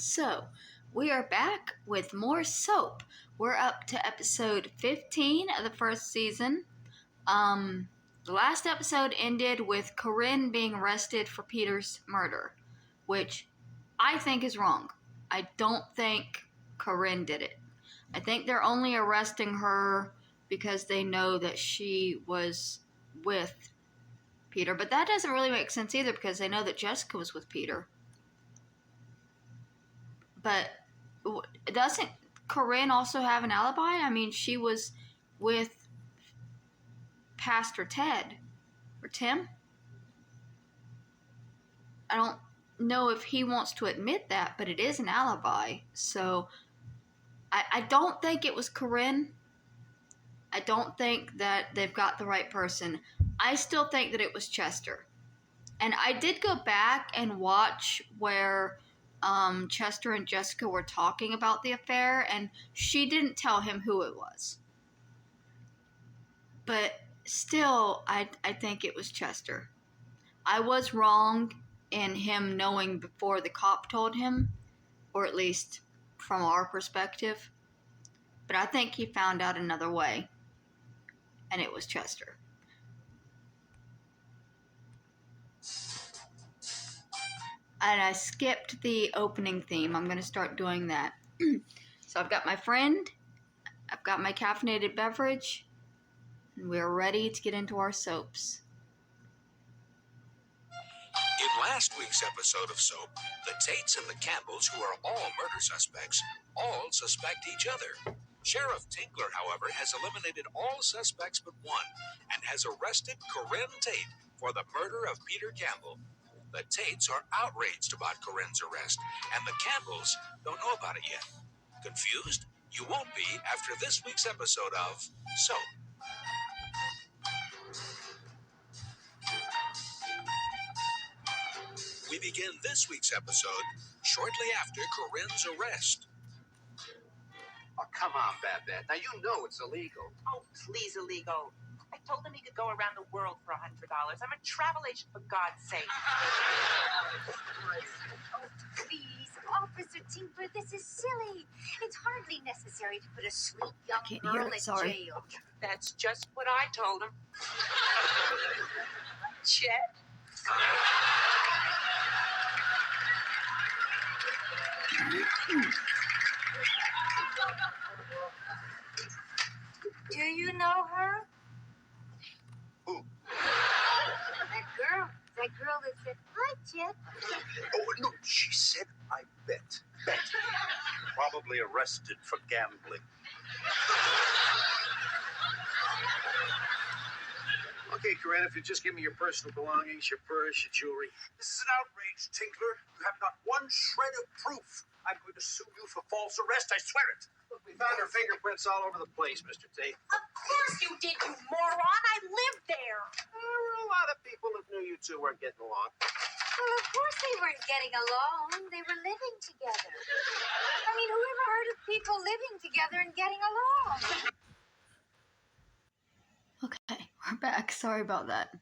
So, we are back with more soap. We're up to episode 15 of the first season. The last episode ended with Corinne being arrested for Peter's murder, which I think is wrong. I don't think Corinne did it. I think they're only arresting her because they know that she was with Peter, but that doesn't really make sense either because they know that Jessica was with Peter. But doesn't Corinne also have an alibi? I mean, she was with Pastor Ted or Tim. I don't know if he wants to admit that, but it is an alibi. So I don't think it was Corinne. I don't think that they've got the right person. I still think that it was Chester. And I did go back and watch where Chester and Jessica were talking about the affair, and she didn't tell him who it was. But still, I think it was Chester. I was wrong in him knowing before the cop told him, or at least from our perspective. But I think he found out another way, and it was Chester. And I skipped the opening theme. I'm going to start doing that. So I've got my friend, I've got my caffeinated beverage, and we're ready to get into our soaps. In last week's episode of Soap, the Tates and the Campbells, who are all murder suspects, all suspect each other. Sheriff Tinkler, however, has eliminated all suspects but one and has arrested Corinne Tate for the murder of Peter Campbell. The Tates are outraged about Corinne's arrest, and the Campbells don't know about it yet. Confused? You won't be after this week's episode of Soap. We begin this week's episode shortly after Corinne's arrest. Oh, come on, Babette. Now, you know it's illegal. Oh, please, illegal. I told him he could go around the world for $100. I'm a travel agent, for God's sake. Oh, please, Officer Tinkler, this is silly. It's hardly necessary to put a sweet young girl in jail. That's just what I told him. Chet? Do you know her? Who? That girl that said, hi, Chet. Oh, no, she said, I bet. Probably arrested for gambling. Okay, Corinne, if you just give me your personal belongings, your purse, your jewelry. This is an outrage, Tinkler. You have not one shred of proof. I'm going to sue you for false arrest, I swear it. Look, we found her fingerprints all over the place, Mr. Tate. Of course you did, you moron. I lived there. There were a lot of people that knew you two weren't getting along. Well, of course they weren't getting along. They were living together. I mean, who ever heard of people living together and getting along? Okay, we're back. Sorry about that.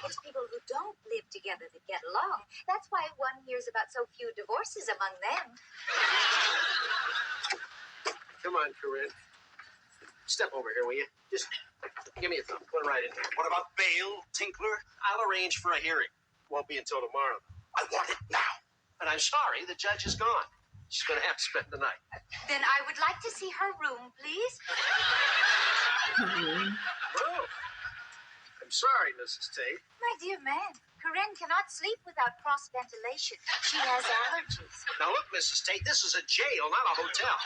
It's people who don't live together that get along. That's why one hears about so few divorces among them. Come on, Corinne. Step over here, will you? Just give me a thumb. Put it right in there. What about bail, Tinkler? I'll arrange for a hearing. Won't be until tomorrow. I want it now. And I'm sorry, the judge is gone. She's going to have to spend the night. Then I would like to see her room, please. Oh. I'm sorry, Mrs. Tate. My dear man, Corinne cannot sleep without cross-ventilation. She has allergies. Now look, Mrs. Tate, this is a jail, not a hotel.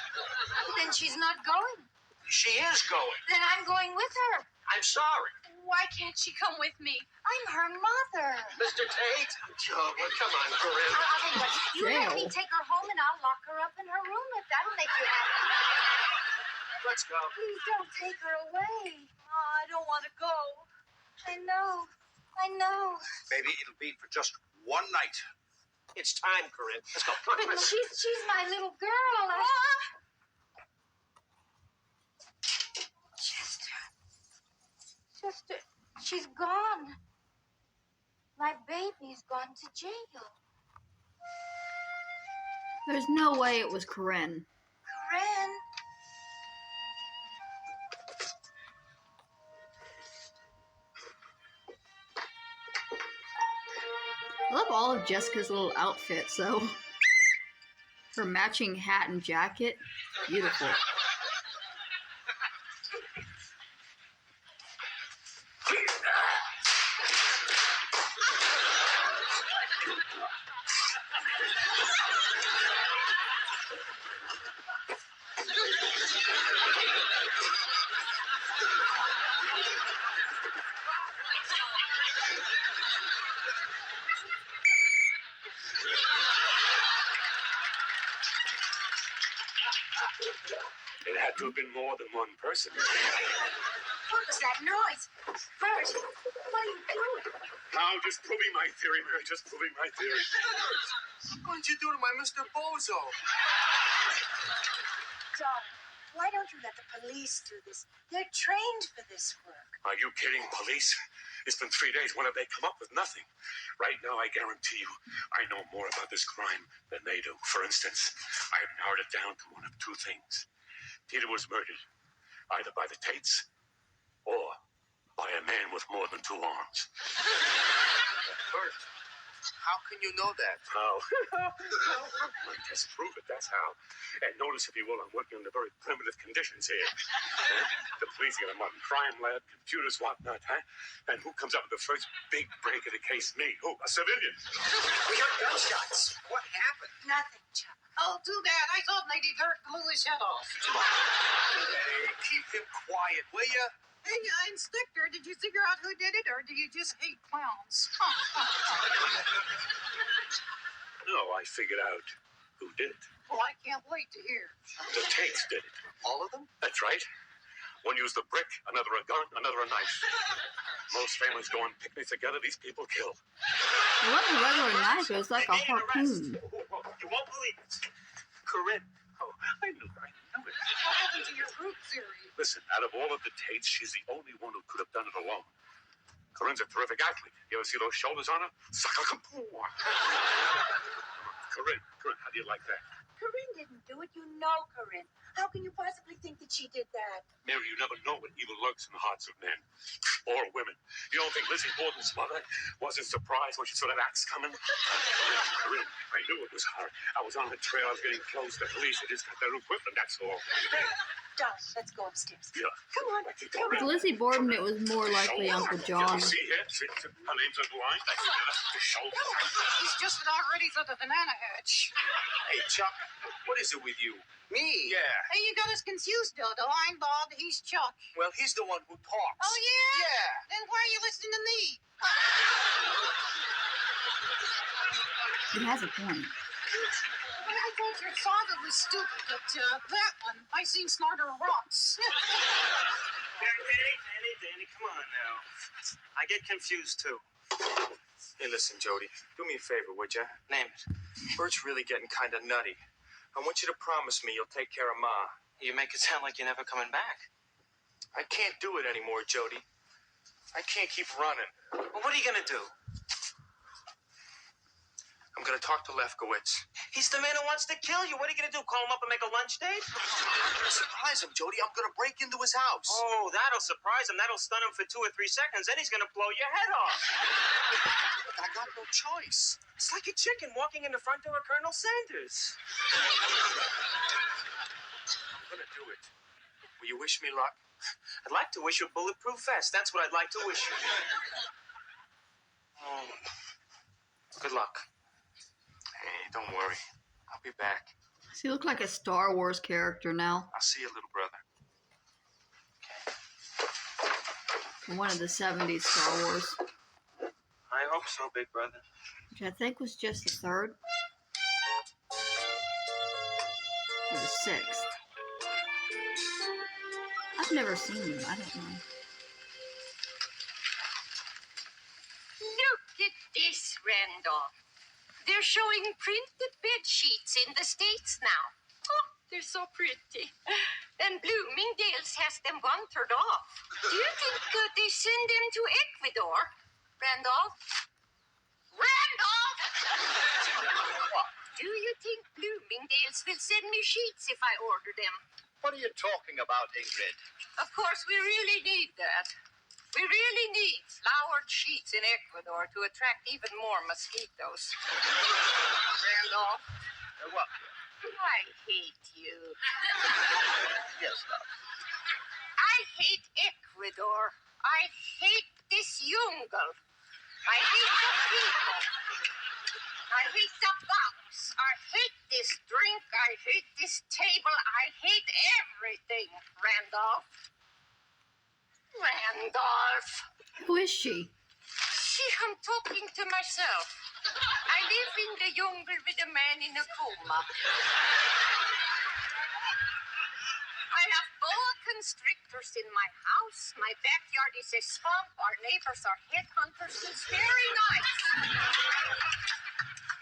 Then she's not going. She is going. Then I'm going with her. I'm sorry. Why can't she come with me? I'm her mother. Mr. Tate? Oh, well, come on, Corinne. I'll tell you what. You let me take her home and I'll lock her up in her room if that'll make you happy. Let's go. Please don't take her away. Oh, I don't want to go. I know. Maybe it'll be for just one night. It's time, Corinne. Let's go. Come on. She's my little girl. Chester, she's gone. My baby's gone to jail. There's no way it was Corinne. Corinne. I love all of Jessica's little outfits, though. Her matching hat and jacket, beautiful. It had to have been more than one person. What was that noise? Bert, what are you doing? Now, just proving my theory, Mary, just proving my theory. What did you do to my Mr. Bozo? John, why don't you let the police do this? They're trained for this work. Are you kidding, police? It's been 3 days. When have they come up with nothing? Right now, I guarantee you, I know more about this crime than they do. For instance, I have narrowed it down to one of two things. Peter was murdered, either by the Tates or by a man with more than two arms. Bert, how can you know that? How? Just prove it, that's how. And notice, if you will, I'm working under very primitive conditions here. The police got a modern crime lab, computers, whatnot, huh? And who comes up with the first big break of the case? Me. Who? A civilian. We heard gunshots. What happened? Nothing, Chuck. Oh, too bad. I thought Lady Dirk blew his head off. Hey, keep him quiet, will you? Hey, Inspector, did you figure out who did it, or do you just hate clowns? No, I figured out who did it. Well, I can't wait to hear. The Tates did it. All of them? That's right. One used a brick, another a gun, another a knife. Most families go on picnics together. These people kill. It wasn't a regular knife, it was like a harpoon. You won't believe it. Corinne. Oh, I knew it. What happened to your group theory? Listen, out of all of the Tates, she's the only one who could have done it alone. Corinne's a terrific athlete. You ever see those shoulders on her? Corinne, how do you like that? Corinne didn't do it. You know Corinne. How can you possibly think that she did that? Mary, you never know what evil lurks in the hearts of men or women. You don't think Lizzie Borden's mother wasn't surprised when she saw that axe coming? Corinne, I knew it was her. I was on the trail. I was getting close. The police had just got their equipment, that's all. Darling, let's go upstairs. Yeah. Come on. With Lizzie Borden, it was more likely Uncle John. See here? See, her name's underlined. That's the shoulder. He's just about ready for the banana hatch. Hey, Chuck, what is it with you? Me? Yeah. Hey, you got us confused, Dodo. I'm Bob, he's Chuck. Well, he's the one who talks. Oh, yeah? Yeah. Then why are you listening to me? He has a point. Well, I thought your father was stupid, but that one, I seen Snorter once. Danny, come on now. I get confused, too. Hey, listen, Jody. Do me a favor, would you? Name it. Bert's really getting kind of nutty. I want you to promise me you'll take care of Ma. You make it sound like you're never coming back. I can't do it anymore, Jody. I can't keep running. Well, what are you going to do? I'm going to talk to Lefkowitz. He's the man who wants to kill you. What are you going to do, call him up and make a lunch date? Surprise him, Jody. I'm going to break into his house. Oh, that'll surprise him. That'll stun him for 2 or 3 seconds. Then he's going to blow your head off. But I got no choice. It's like a chicken walking in the front door of Colonel Sanders. I'm going to do it. Will you wish me luck? I'd like to wish you a bulletproof vest. That's what I'd like to wish you. Oh. Good luck. Hey, don't worry. I'll be back. Does he look like a Star Wars character now? I'll see you, little brother. From one of the 70s Star Wars. I hope so, big brother. Which I think was just the third. Or the 6th. I've never seen them. I don't know. Look at this, Randolph. They're showing printed bed sheets in the States now. Oh, they're so pretty. And Bloomingdale's has them wandered off. Do you think they send them to Ecuador? Randolph? Randolph! What? Do you think Bloomingdale's will send me sheets if I order them? What are you talking about, Ingrid? Of course, we really need that. We really need flowered sheets in Ecuador to attract even more mosquitoes. Randolph, What? I hate you. Yes, love. I hate Ecuador. I hate this jungle. I hate the people. I hate the box. I hate this drink. I hate this table. I hate everything, Randolph. Randolph. Who is she? See, I'm talking to myself. I live in the jungle with a man in a coma. I have boa constrictors in my house. My backyard is a swamp. Our neighbors are headhunters. It's very nice.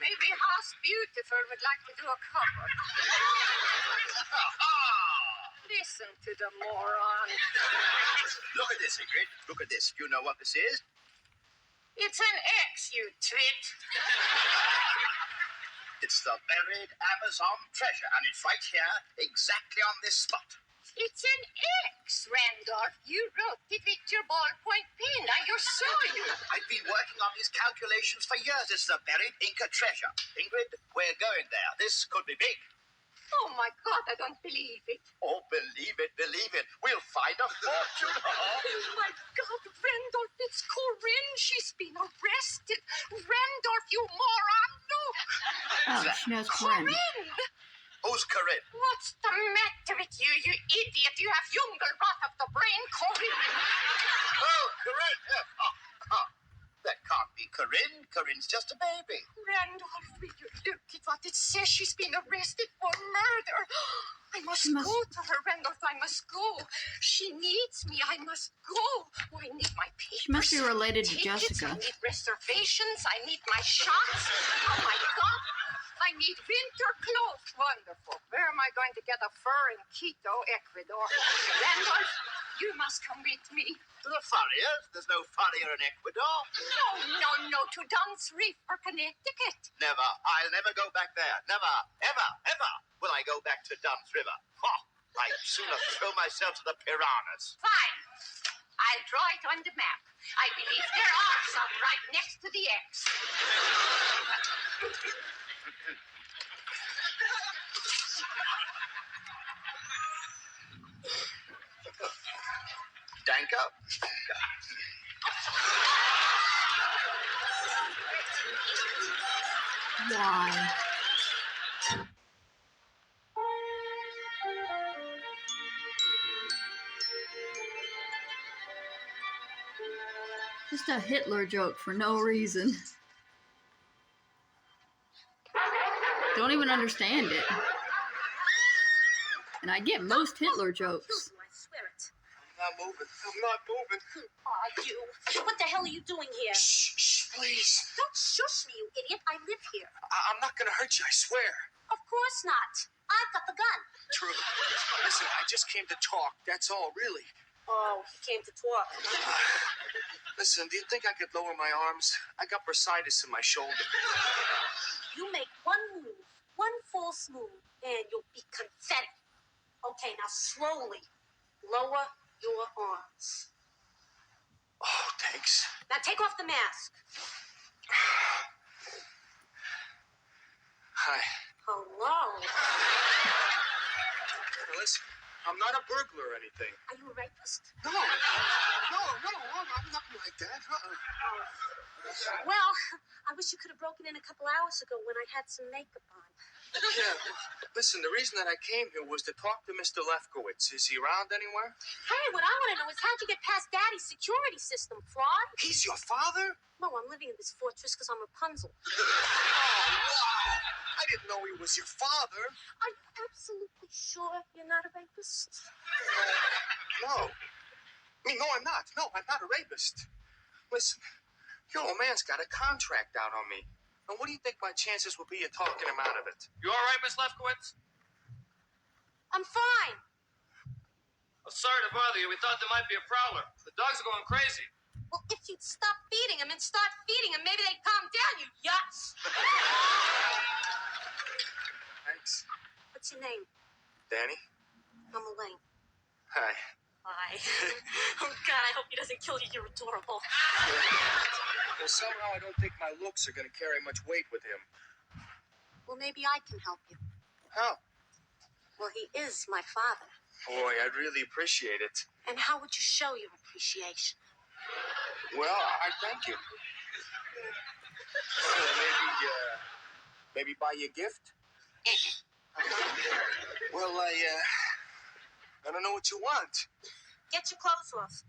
Maybe House Beautiful would like to do a cover. Listen to the moron. Look at this, Ingrid. Look at this. You know what this is? It's an X, you twit. It's the buried Amazon treasure, and it's right here, exactly on this spot. It's an X, Randolph. You wrote it with your ballpoint pen. I just saw you. I've been working on these calculations for years. It's the buried Inca treasure. Ingrid, we're going there. This could be big. Oh, my God, I don't believe it. Oh, believe it, believe it. We'll find a fortune. Oh, my God, Randolph, it's Corinne. She's been arrested. Randolph, you moron. Look. Oh, she knows Corinne. Corinne. Who's Corinne? What's the matter with you, you idiot? You have jungle rot of the brain, Corinne. Oh, Corinne. That can't be Corinne. Corinne's just a baby. Randolph, will you look at what it says? She's been arrested for murder. I must go to her, Randolph. I must go. She needs me. I must go. Oh, I need my papers. She must be related to Tickets. Jessica. I need reservations. I need my shots. Oh, my God. I need winter clothes. Wonderful. Where am I going to get a fur in Quito, Ecuador? Randolph, you must come with me. To the farriers? There's no farrier in Ecuador. No, to Dunn's Reef or Connecticut. Never. I'll never go back there. Never, ever will I go back to Dunn's River. I'd sooner throw myself to the piranhas. Fine. I'll draw it on the map. I believe there are some right next to the X. Danko? Why? Just a Hitler joke for no reason. Don't even understand it. And I get most Hitler jokes. I swear it. I'm not moving. Who are you? What the hell are you doing here? Shh, please. Don't shush me, you idiot. I live here. I'm not gonna hurt you, I swear. Of course not. I've got the gun. True. Listen, I just came to talk. That's all, really. Oh, he came to talk. Listen, do you think I could lower my arms? I got bursitis in my shoulder. You make one move, one false move, and you'll be content. Okay, now slowly lower your arms. Oh, thanks. Now take off the mask. Hi. Hello. Now listen, I'm not a burglar or anything. Are you a rapist? No, I'm nothing like that. Well, I wish you could have broken in a couple hours ago when I had some makeup on. Yeah, listen, the reason that I came here was to talk to Mr. Lefkowitz. Is he around anywhere? Hey, what I want to know is how'd you get past Daddy's security system, fraud? He's your father? No, I'm living in this fortress because I'm Rapunzel. Oh, wow. I didn't know he was your father. Are you absolutely sure you're not a rapist? No. No, I'm not. No, I'm not a rapist. Listen, your old man's got a contract out on me. And what do you think my chances would be of talking him out of it? You all right, Miss Lefkowitz? I'm fine. Oh, sorry to bother you. We thought there might be a prowler. The dogs are going crazy. Well, if you'd stop feeding him and start feeding him, maybe they'd calm down, you yucks. Julie, you're adorable. Well, somehow I don't think my looks are going to carry much weight with him. Well, maybe I can help you. How? Well, he is my father. Boy, I'd really appreciate it. And how would you show your appreciation? Well, I thank you. Maybe buy you a gift? Well, I don't know what you want. Get your clothes off.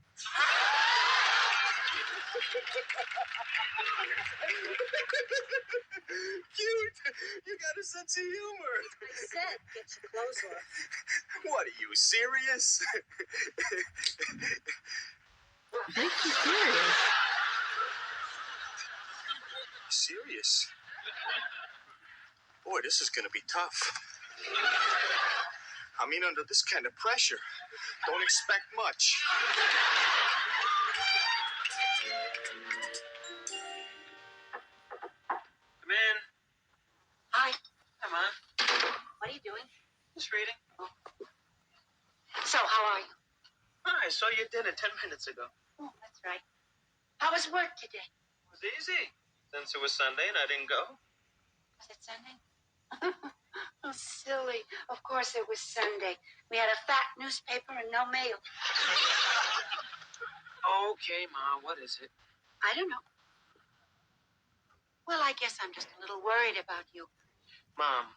Cute. You got a sense of humor. I said, get your clothes off. What, are you serious? I think she's serious. Serious? Boy, this is going to be tough. I mean, under this kind of pressure, don't expect much. Come in. Hi. Come on. What are you doing? Just reading. So, how are you? Oh, I saw you at dinner 10 minutes ago. Oh, that's right. How was work today? It was easy. Since it was Sunday and I didn't go. Was it Sunday? Oh, silly. Of course it was Sunday. We had a fat newspaper and no mail. Okay, Ma, what is it? I don't know. Well, I guess I'm just a little worried about you. Mom,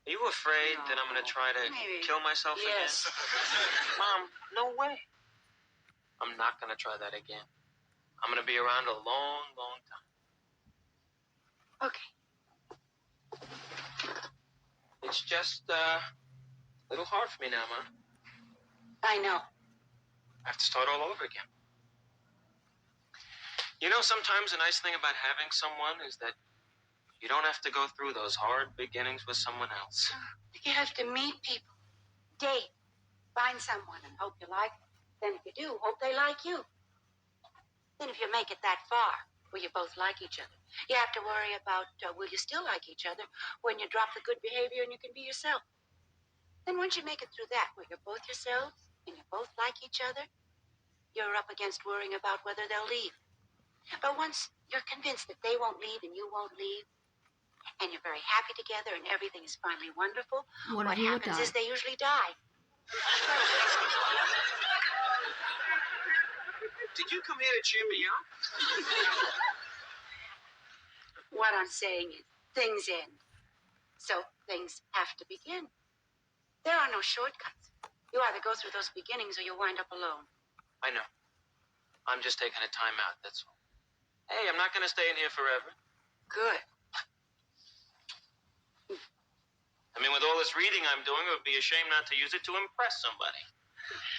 are you afraid that I'm going to try to Maybe. kill myself Yes. again? Mom, no way. I'm not going to try that again. I'm going to be around a long, long time. Okay. It's just a little hard for me now, Ma. I know. I have to start all over again. You know, sometimes a nice thing about having someone is that you don't have to go through those hard beginnings with someone else. You have to meet people, date, find someone, and hope you like them. Then if you do, hope they like you. Then if you make it that far, where you both like each other, you have to worry about will you still like each other when you drop the good behavior and you can be yourself. Then once you make it through that, where you're both yourselves and you both like each other, you're up against worrying about whether they'll leave. But once you're convinced that they won't leave and you won't leave, and you're very happy together and everything is finally wonderful, One what of you would happens die. is they usually die. Did you come here to cheer me up? What I'm saying is, things end. So things have to begin. There are no shortcuts. You either go through those beginnings or you wind up alone. I know. I'm just taking a time out, that's all. Hey, I'm not going to stay in here forever. Good. I mean, with all this reading I'm doing, it would be a shame not to use it to impress somebody.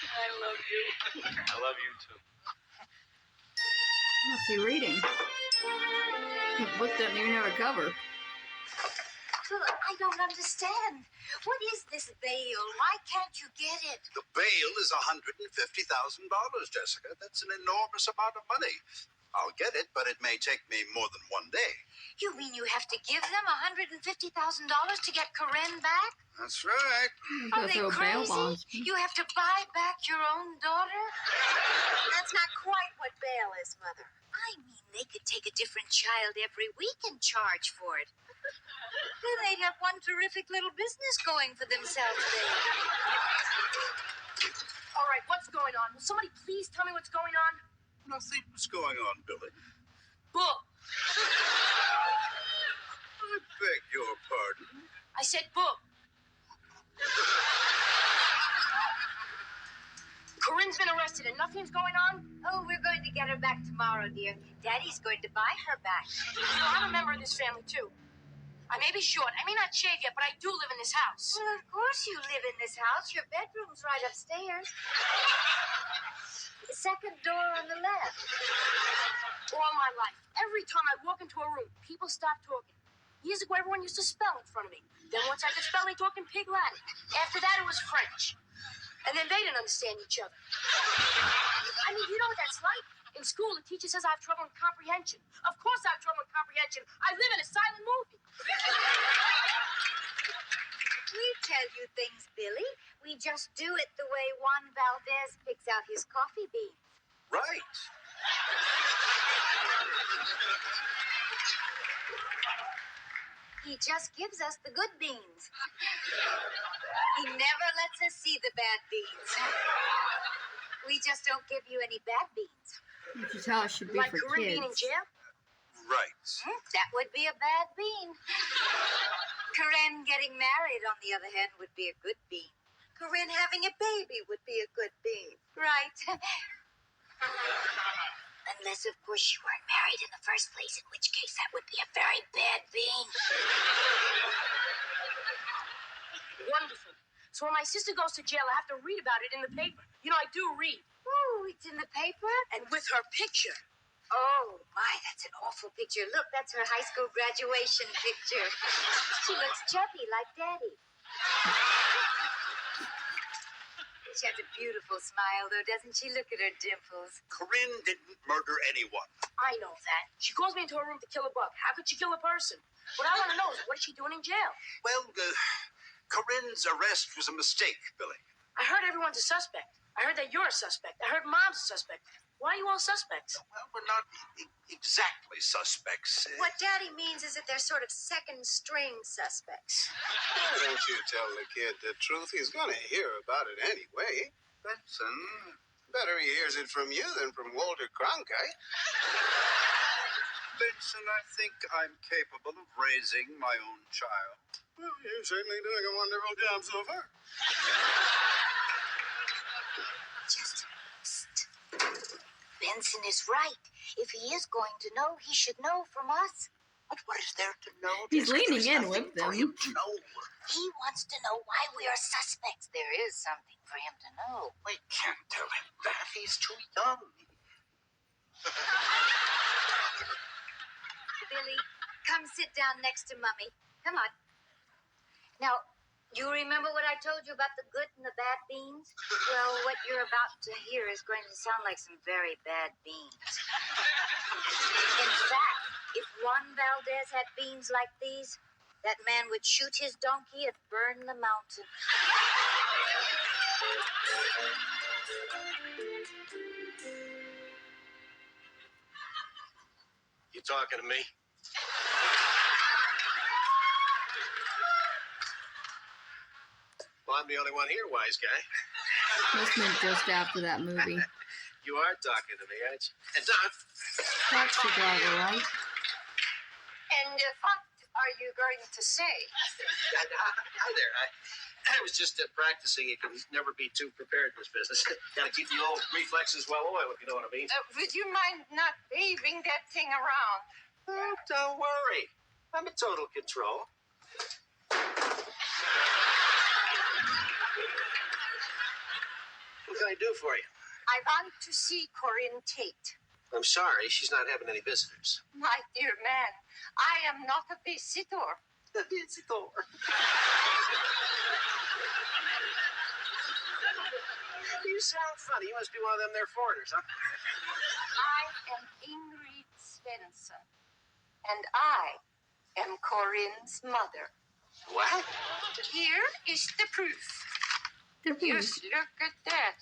I love you. I love you, too. What's he reading? The book doesn't even have a cover. Well, I don't understand. What is this bail? Why can't you get it? The bail is $150,000, Jessica. That's an enormous amount of money. I'll get it, but it may take me more than one day. You mean you have to give them $150,000 to get Corinne back? That's right. Are Go they through a bail crazy? bonds. You have to buy back your own daughter? That's not quite what bail is, Mother. I mean, they could take a different child every week and charge for it. Then they'd have one terrific little business going for themselves there. All right, what's going on? Will somebody please tell me what's going on? Nothing's going on, Billy. Book. I beg your pardon. I said book. Corinne's been arrested and nothing's going on? Oh, we're going to get her back tomorrow, dear. Daddy's going to buy her back. You know, I'm a member of this family, too. I may be short, I may not shave yet, but I do live in this house. Well, of course you live in this house. Your bedroom's right upstairs. The second door on the left. All my life, every time I walk into a room, people stop talking. Years ago, everyone used to spell in front of me. Then once I could spell, they talked in Pig Latin. After that, it was French. And then they didn't understand each other. I mean, you know what that's like? In school, the teacher says I have trouble with comprehension. Of course I have trouble with comprehension. I live in a silent movie. We tell you things, Billy. We just do it the way Juan Valdez picks out his coffee beans. Right. He just gives us the good beans. He never lets us see the bad beans. We just don't give you any bad beans. Which is how it should be Like for Corinne being in kids. jail? Right. That would be a bad bean. Corinne getting married, on the other hand, would be a good bean. Corinne having a baby would be a good bean. Right. Unless, of course, you weren't married in the first place, in which case that would be a very bad bean. Wonderful. So when my sister goes to jail, I have to read about it in the paper. You know, I do read. Ooh, it's in the paper? And with her picture. Oh, my, that's an awful picture. Look, that's her high school graduation picture. She looks chubby like Daddy. She has a beautiful smile, though, doesn't she? Look at her dimples. Corinne didn't murder anyone. I know that. She calls me into her room to kill a bug. How could she kill a person? What I want to know is, what is she doing in jail? Well, Corinne's arrest was a mistake, Billy. I heard everyone's a suspect. I heard that you're a suspect. I heard Mom's a suspect. Why are you all suspects? Well, we're not exactly suspects. What Daddy means is that they're sort of second-string suspects. Why don't you tell the kid the truth? He's going to hear about it anyway. Benson. Better he hears it from you than from Walter Cronkite. Benson, I think I'm capable of raising my own child. Well, you're certainly doing a wonderful job so far. Just Benson is right. If he is going to know, he should know from us. But what is there to know? He's Jessica? leaning There's in nothing with for them. him to know. He wants to know why we are suspects. There is something for him to know. We can't tell him that. He's too young. Billy, come sit down next to Mummy. Come on. Now, you remember what I told you about the good and the bad beans? Well, what you're about to hear is going to sound like some very bad beans. In fact, if Juan Valdez had beans like these, that man would shoot his donkey and burn the mountain. You talking to me? Well, I'm the only one here, wise guy. Must have been just after that movie. You are talking to me, aren't you? And Don, Taxi driver, right? And what are you going to say? hi there. I was just practicing. You can never be too prepared in this business. Got to keep the old reflexes well oiled, if you know what I mean. Would you mind not waving that thing around? Oh, don't worry. I'm in total control. What can I do for you? I want to see Corinne Tate. I'm sorry, she's not having any visitors. My dear man, I am not a visitor. A visitor. You sound funny. You must be one of them there foreigners, huh? I am Ingrid Svensson, and I am Corinne's mother. What? Here is the proof. They're Just look at that.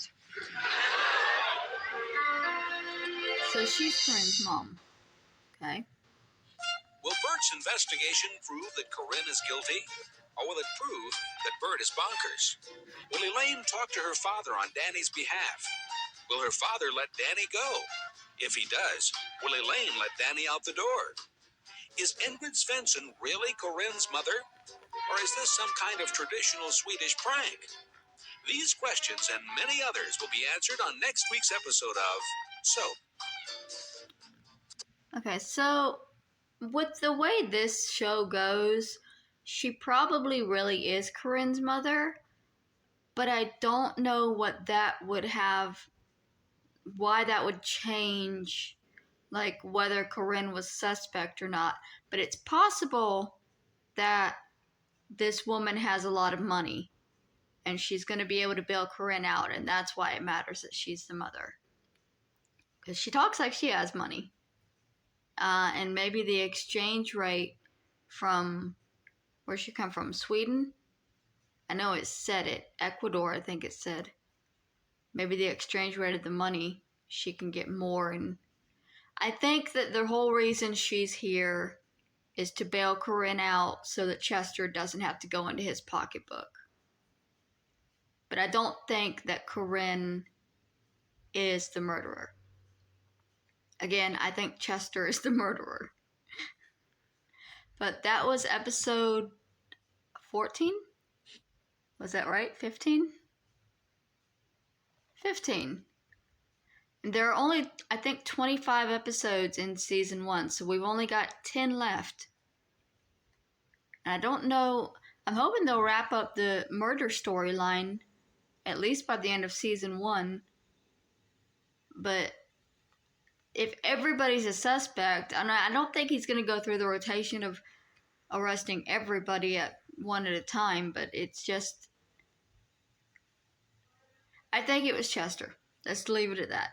So she's Corinne's mom. Okay. Will Bert's investigation prove that Corinne is guilty? Or will it prove that Bert is bonkers? Will Elaine talk to her father on Danny's behalf? Will her father let Danny go? If he does, will Elaine let Danny out the door? Is Ingrid Svensson really Corinne's mother? Or is this some kind of traditional Swedish prank? These questions and many others will be answered on next week's episode of Soap. Okay, so with the way this show goes, she probably really is Corinne's mother, but I don't know what that would have, why that would change, like whether Corinne was suspect or not. But it's possible that this woman has a lot of money and she's going to be able to bail Corinne out, and that's why it matters that she's the mother. Because she talks like she has money. And maybe the exchange rate from, where'd she come from? Sweden? I know it said it. Ecuador, I think it said. Maybe the exchange rate of the money she can get more. And I think that the whole reason she's here is to bail Corinne out so that Chester doesn't have to go into his pocketbook. But I don't think that Corinne is the murderer. Again, I think Chester is the murderer. But that was episode 14? Was that right? 15? 15. And there are only, I think, 25 episodes in season 1, so we've only got 10 left. And I don't know, I'm hoping they'll wrap up the murder storyline at least by the end of season 1. But if everybody's a suspect, I don't think he's going to go through the rotation of arresting everybody at one at a time, but it's just, I think it was Chester. Let's leave it at that.